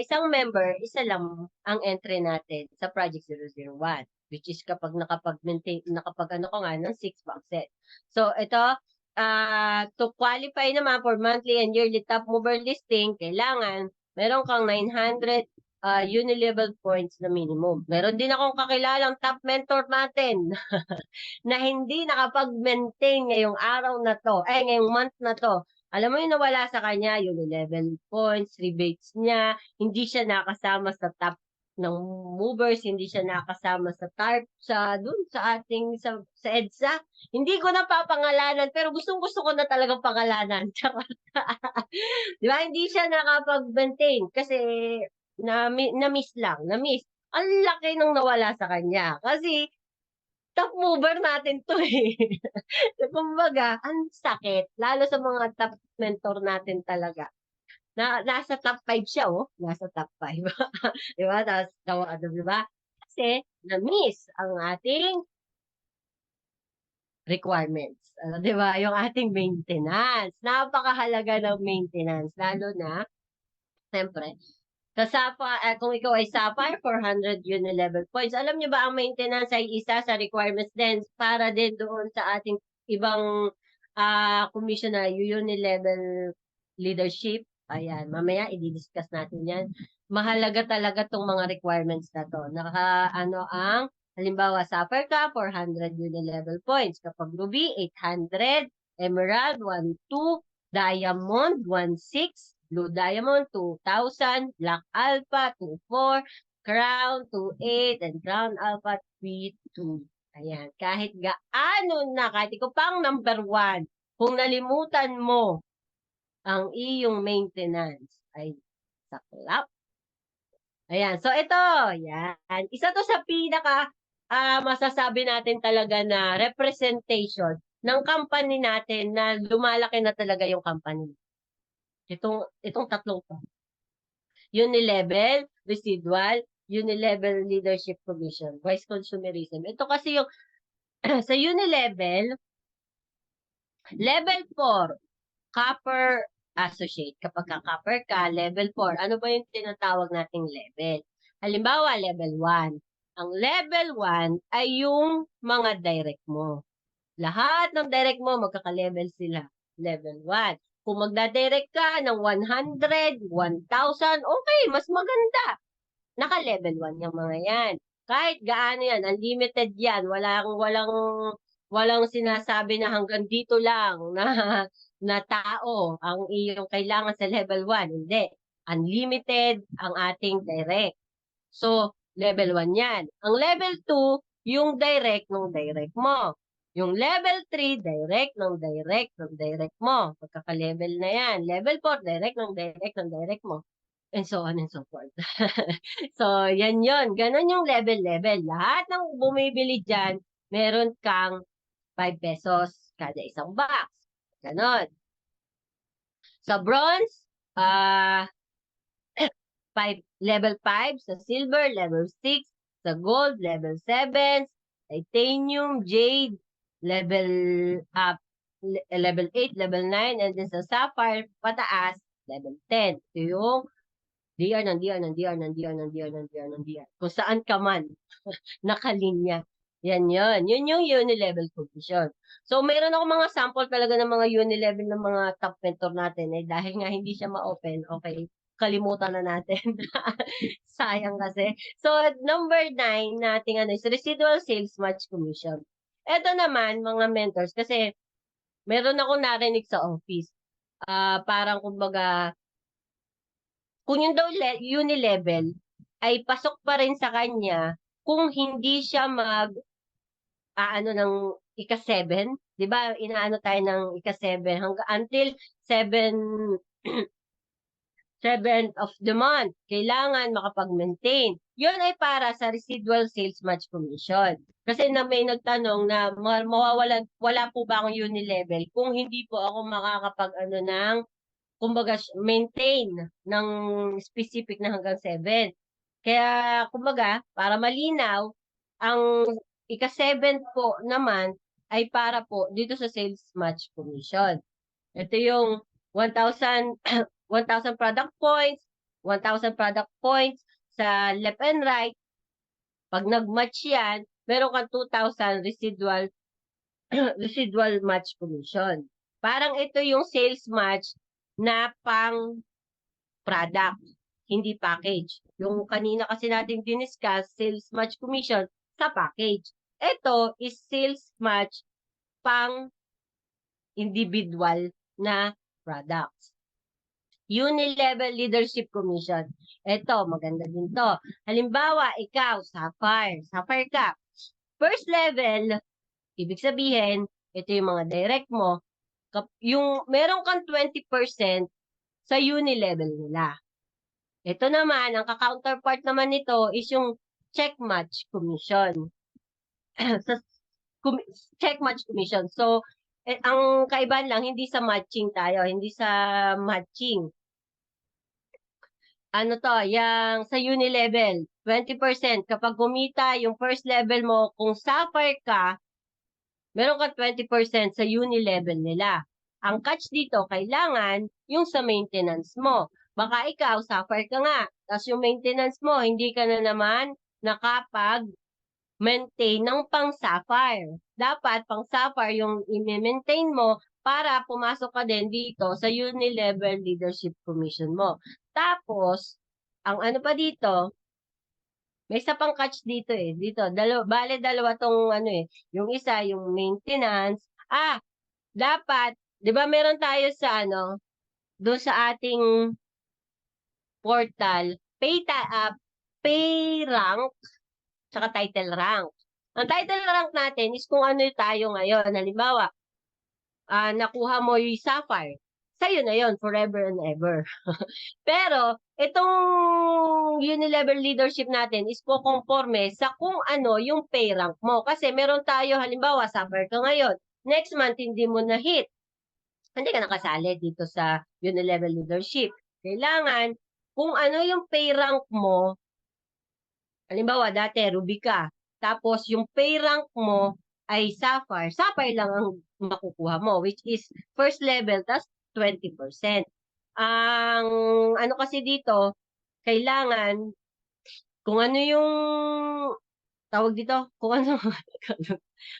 isang member, isa lang ang entry natin sa Project 001. Which is kapag nakapag-maintain, ng 6 boxes. So, ito, to qualify naman for monthly and yearly top mover listing, kailangan meron kang 900 uni-level points na minimum. Meron din akong kakilalang top mentor natin na hindi nakapag-maintain ngayong araw na to, ngayong month na to. Alam mo yung nawala sa kanya, uni-level points, rebates niya, hindi siya nakasama sa top ng movers, hindi siya nakasama sa TARP, dun sa ating, sa EDSA. Hindi ko na papangalanan, pero gustong-gusto ko na talagang pangalanan. Di ba? Hindi siya nakapag-maintain kasi na-miss lang, na-miss. Ang laki nung nawala sa kanya. Kasi top mover natin to eh. Kumbaga, ang sakit. Lalo sa mga top mentor natin talaga. Nasa top 5 siya, oh. Nasa top 5. Di ba? Tapos, di ba? Kasi, na-miss ang ating requirements. Di ba? Yung ating maintenance. Napakahalaga ng maintenance. Lalo na, siyempre, kung ikaw ay Sapphire, 400 uni-level points. Alam niyo ba, ang maintenance ay isa sa requirements din para din doon sa ating ibang commission na uni-level leadership. Ayan, mamaya i-discuss natin yan. Mahalaga talaga tong mga requirements na to. Halimbawa, Sapphire ka, 400 uni-level points. Kapag Ruby, 800. Emerald, 1,2. Diamond, 1,6. Blue Diamond, 2,000. Black Alpha, 2,4. Crown, 2,8. And Crown Alpha, 3,2. Ayan. Kahit gaano na, kahit ikaw pang number 1, kung nalimutan mo ang iyong maintenance, ay saklap. Ayan. So, ito. Yan. Isa to sa pinaka masasabi natin talaga na representation ng company natin na lumalaki na talaga yung company. Itong tatlong to. Uni-level, residual, uni-level leadership commission, wise consumerism. Ito kasi yung sa uni-level, level 4, copper associate. Kapag ka-copper ka, level 4, ano ba yung tinatawag nating level? Halimbawa, level 1. Ang level 1 ay yung mga direct mo. Lahat ng direct mo, magkaka-level sila. Level 1. Kung magda-direct ka ng 100, 1,000, okay, mas maganda. Naka-level 1 yung mga yan. Kahit gaano yan, unlimited yan. Walang sinasabi na hanggang dito lang na tao ang iyong kailangan sa level 1. Hindi. Unlimited ang ating direct. So, level 1 yan. Ang level 2, yung direct ng direct mo. Yung level 3, direct mo. Pagkaka-level na yan. Level 4, direct ng direct mo. And so on and so forth. So, yan yun. Ganon yung level. Lahat ng bumibili dyan, meron kang 5 pesos kada isang box. Ganon. Sa bronze, 5, level 5. Sa silver, level 6. Sa gold, level 7. Titanium, jade, level 8, level 9, and then sa sapphire, pataas, level 10. Ito yung DR. Kung saan ka man, nakalinya. Yan yun. Yun yung uni-level commission. So, meron ako mga sample talaga ng mga uni-level ng mga top mentor natin. Dahil nga hindi siya ma-open, okay, kalimutan na natin. Sayang kasi. So, number 9 nating is residual sales match commission. Ito naman, mga mentors, kasi meron ako narinig sa office. Parang kumbaga, kung yung daw uni-level, ay pasok pa rin sa kanya kung hindi siya ng ika-7. Di ba, inaano tayo ng ika-7 hanggang until 7th of the month. Kailangan makapag-maintain. Yun ay para sa residual sales match commission. Kasi may nagtanong na wala po ba akong uni-level kung hindi po ako makakapag kumbaga, maintain ng specific na hanggang 7. Kaya, kumbaga, para malinaw, ang ika-7 po naman ay para po dito sa sales match commission. Ito yung 1,000 1,000 product points, 1,000 product points sa left and right. Pag nag-match yan, meron kang 2,000 residual match commission. Parang ito yung sales match na pang product. hindi package. Yung kanina kasi natin diniscuss, sales match commission sa package. Ito is sales match pang individual na products. Uni-level leadership commission. Ito, maganda din to. Halimbawa, ikaw, Sapphire ka. First level, ibig sabihin, ito yung mga direct mo, yung meron kang 20% sa uni-level nila. Ito naman, ang ka-counterpart naman nito is yung check match commission. Sa check match commission. So, ang kaibahan lang, hindi sa matching tayo, hindi sa matching. Ano to, yung sa uni level, 20%. Kapag kumita yung first level mo, kung Sapphire ka, meron ka 20% sa uni level nila. Ang catch dito, kailangan yung sa maintenance mo. Baka ikaw, Sapphire ka nga, tapos yung maintenance mo, hindi ka na naman nakapag-maintain ng pang-Sapphire. Dapat pang-Sapphire yung i-maintain mo para pumasok ka din dito sa uni-level leadership commission mo. Tapos, ang ano pa dito, may isa pang catch dito eh. Dito, dalawa tong ano eh. Yung isa, yung maintenance. Dapat, di ba meron tayo sa ano, doon sa ating portal, pay rank, tsaka title rank. Ang title rank natin is kung ano tayo ngayon. Halimbawa, nakuha mo yung Sapphire. Sa'yo na yon forever and ever. Pero, itong uni-level leadership natin is kukonforme sa kung ano yung pay rank mo. Kasi meron tayo, halimbawa, Sapphire ka ngayon. Next month, hindi mo na hit. Hindi ka nakasali dito sa uni-level leadership. Kailangan, kung ano yung pay rank mo, halimbawa, dati, Ruby ka. Tapos, yung pay rank mo ay Sapphire. Sapphire lang ang makukuha mo, which is first level, tas 20%. Ang ano kasi dito, kailangan, kung ano yung, tawag dito, kung ano,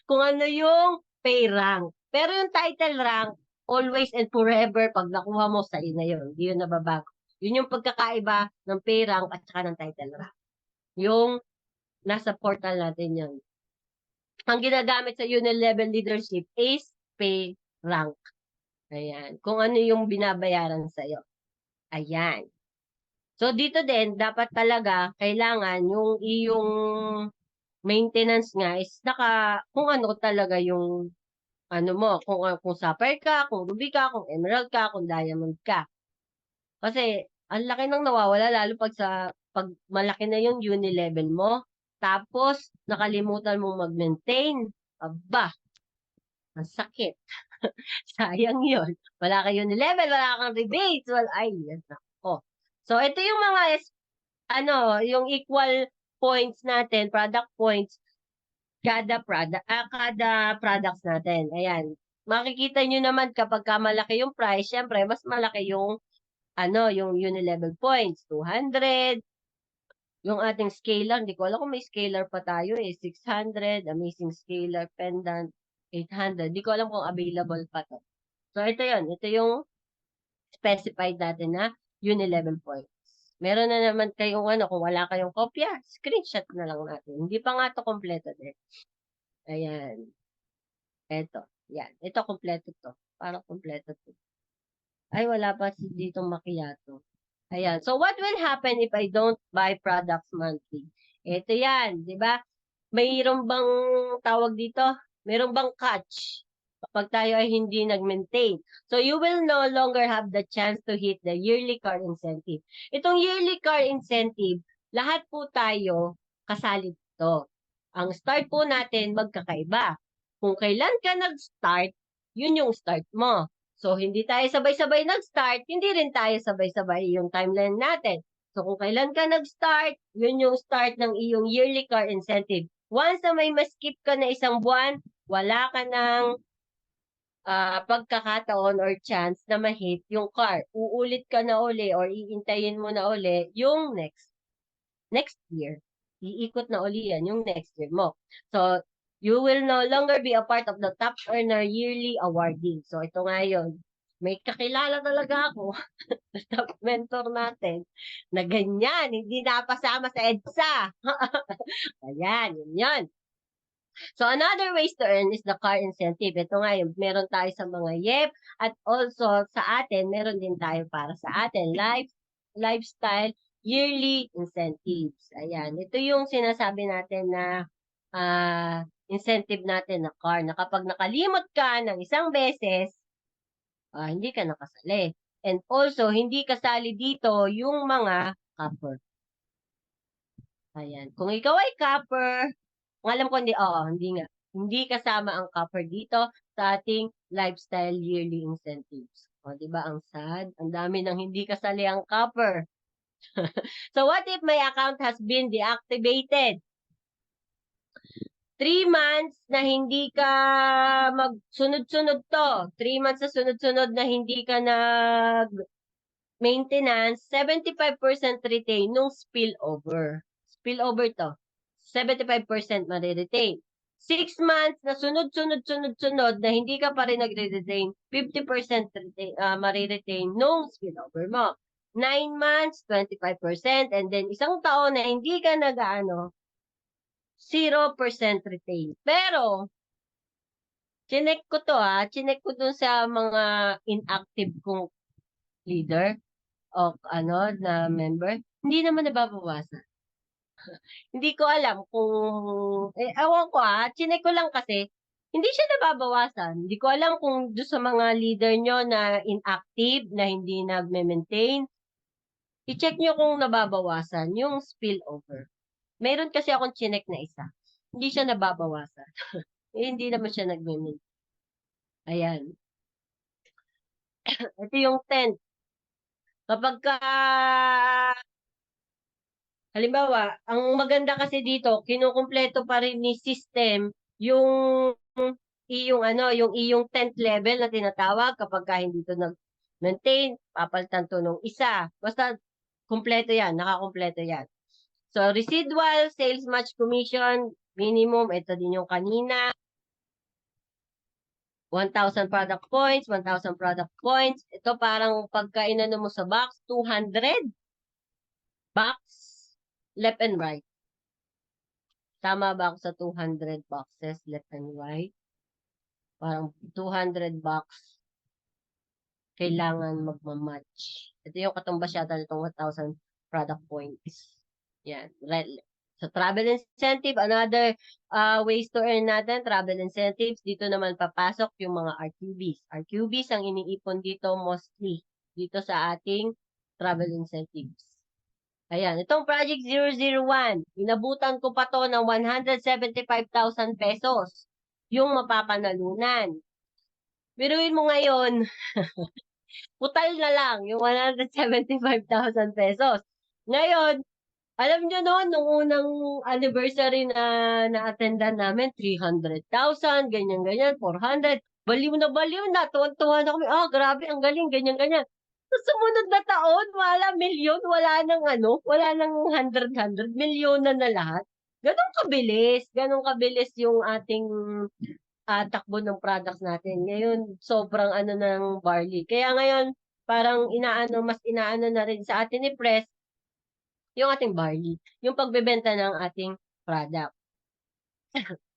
kung ano yung pay rank. Pero yung title rank, always and forever, pag nakuha mo, sa na yun. Hindi yun nababago. Yun yung pagkakaiba ng pay rank at saka ng title rank. Yung nasa portal natin yun. Ang ginagamit sa uni-level leadership is pay rank. Ayan. Kung ano yung binabayaran sa'yo. Ayan. So, dito din, dapat talaga, kailangan yung iyong maintenance nga is kung ano talaga yung, ano mo, kung Sapphire ka, kung Ruby ka, kung Emerald ka, kung Diamond ka. Kasi, ang laki nang nawawala, lalo pag malaki na yung uni level mo, tapos, nakalimutan mong mag-maintain, aba, ang sakit. Sayang yun. Wala kayo ni level, wala kang rebates, ay, yes, nako. So, ito yung mga, yung equal points natin, product points, kada products natin. Ayan. Makikita nyo naman kapag malaki yung price, syempre, mas malaki yung, yung uni-level points, 200, yung ating scalar, hindi ko alam kung may scalar pa tayo eh, 600, amazing scalar, pendant, 800, hindi ko alam kung available pa to. So, ito yun. Ito yung specified natin na uni-level points. Meron na naman kayong kung wala kayong kopya, screenshot na lang natin. Hindi pa nga to kompleto din. Ayan. Ito. Yan. Ito kompleto to. Parang kompleto to. Ay, wala pa dito macchiato. Ayan. So, what will happen if I don't buy products monthly? Ito yan. Di ba? Mayroon bang tawag dito? Mayroon bang catch? Kapag tayo ay hindi nag-maintain. So, you will no longer have the chance to hit the yearly car incentive. Itong yearly car incentive, lahat po tayo kasali dito. Ang start po natin magkakaiba. Kung kailan ka nag-start, yun yung start mo. So, hindi tayo sabay-sabay nag-start, hindi rin tayo sabay-sabay yung timeline natin. So, kung kailan ka nag-start, yun yung start ng iyong yearly car incentive. Once na may ma-skip ka na isang buwan, wala ka ng pagkakataon or chance na ma-hit yung car. Uulit ka na uli or iintayin mo na uli yung next year. Iikot na uli yan yung next year mo. So, you will no longer be a part of the top earner yearly awarding. So, ito nga yun. may kakilala talaga ako, staff mentor natin, na ganyan, hindi napasama sa EDSA. Ayan, yun. So, another ways to earn is the car incentive. Ito nga, yung meron tayo sa mga YEP at also sa atin, meron din tayo para sa atin, lifestyle yearly incentives. Ayan, ito yung sinasabi natin na incentive natin na car, na kapag nakalimot ka ng isang beses, hindi ka nakasali. And also, hindi kasali dito yung mga copper. Ayan. Kung ikaw ay copper, kung alam ko hindi, oo, hindi nga. Hindi kasama ang copper dito sa ating lifestyle yearly incentives. O, di ba? Ang sad. Ang dami ng hindi kasali ang copper. So, what if my account has been deactivated? 3 months na hindi ka magsunod-sunod to. 3 months na sunod-sunod na hindi ka nag-maintenance, 75% retain nung spillover. Spillover to. 75% mariretain. 6 months na sunod-sunod na hindi ka pa rin nagre-retain, 50% mariretain nung spillover mo. 9 months, 25%, and then isang taon na hindi ka 0% retain. Pero, chinek ko to chinek ko dun sa mga inactive kong leader o na member, hindi naman nababawasan. Hindi ko alam kung, ewan ko chinek ko lang kasi, hindi siya nababawasan. Hindi ko alam kung doon sa mga leader nyo na inactive, na hindi nagme-maintain, i-check nyo kung nababawasan yung spillover. Meron kasi akong chinek na isa. Hindi siya nababawasan. Hindi naman siya nagme-maintain. Ayan. Ito yung 10. Kapag halimbawa, ang maganda kasi dito, kinukumpleto pa rin ni system yung yung iyong 10th level na tinatawag kapag hindi to nag-maintain, papalitan to nung isa. Basta kumpleto yan, nakakumpleto yan. So, residual, sales match commission, minimum, ito din yung kanina. 1,000 product points, 1,000 product points. Ito parang pagkainan mo sa box, 200 box, left and right. Tama ba ako sa 200 boxes, left and right? Parang 200 box, kailangan magmamatch. Ito yung katumbas yata nitong 1,000 product points. Yan. So, travel incentive, another ways to earn natin, travel incentives. Dito naman papasok yung mga RQBs. RQBs ang iniipon dito mostly dito sa ating travel incentives. Ayan, itong Project 001, inabutan ko pa to ng 175,000 pesos yung mapapanalunan. Biruin mo ngayon, putal na lang yung 175,000 pesos. Ngayon, alam nyo noon, nung unang anniversary na na-attendan namin, 300,000, ganyan-ganyan, 400. Baliw na, tuwan-tuwa na kami. Grabe, ang galing, ganyan-ganyan. Sa sumunod na taon, wala milyon, wala nang 100, milyon na lahat. Ganong kabilis yung ating takbo ng products natin. Ngayon, sobrang ng barley. Kaya ngayon, parang mas inaano na rin sa atin ni Press, yung ating barley, yung pagbebenta ng ating product.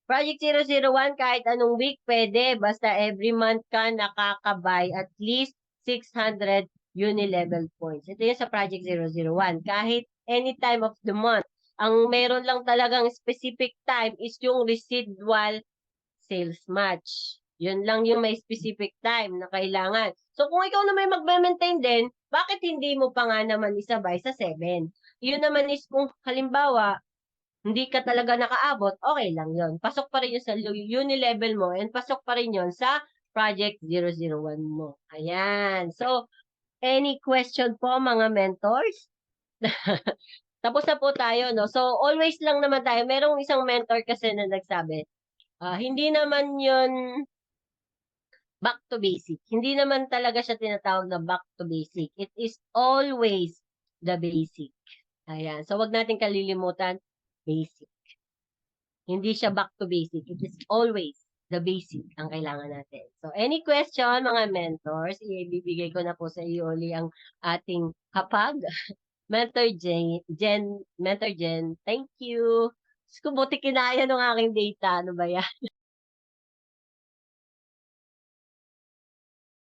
Project 001, kahit anong week, pwede. Basta every month ka nakakabay at least 600 uni-level points. Ito yung sa Project 001. Kahit any time of the month. Ang meron lang talagang specific time is yung residual sales match. Yun lang yung may specific time na kailangan. So, kung ikaw na may magme-maintain din, bakit hindi mo pa nga naman isabay sa 7? Yun naman is kung halimbawa, hindi ka talaga nakaabot, okay lang yun. Pasok pa rin yun sa uni level mo and pasok pa rin yun sa Project 001 mo. Ayan. So, any question po mga mentors? Tapos na po tayo, no? So, always lang naman tayo. Merong isang mentor kasi na nagsabi, hindi naman yun back to basic. Hindi naman talaga siya tinatawag na back to basic. It is always the basic. Ayan. So, wag natin kalilimutan, basic. Hindi siya back to basic. It is always the basic ang kailangan natin. So, any question, mga mentors, ibibigay ko na po sa iyo uli ang ating hapag. Mentor Jen, thank you. Diyos ko, buti kinaya ng aking data. Ano ba yan?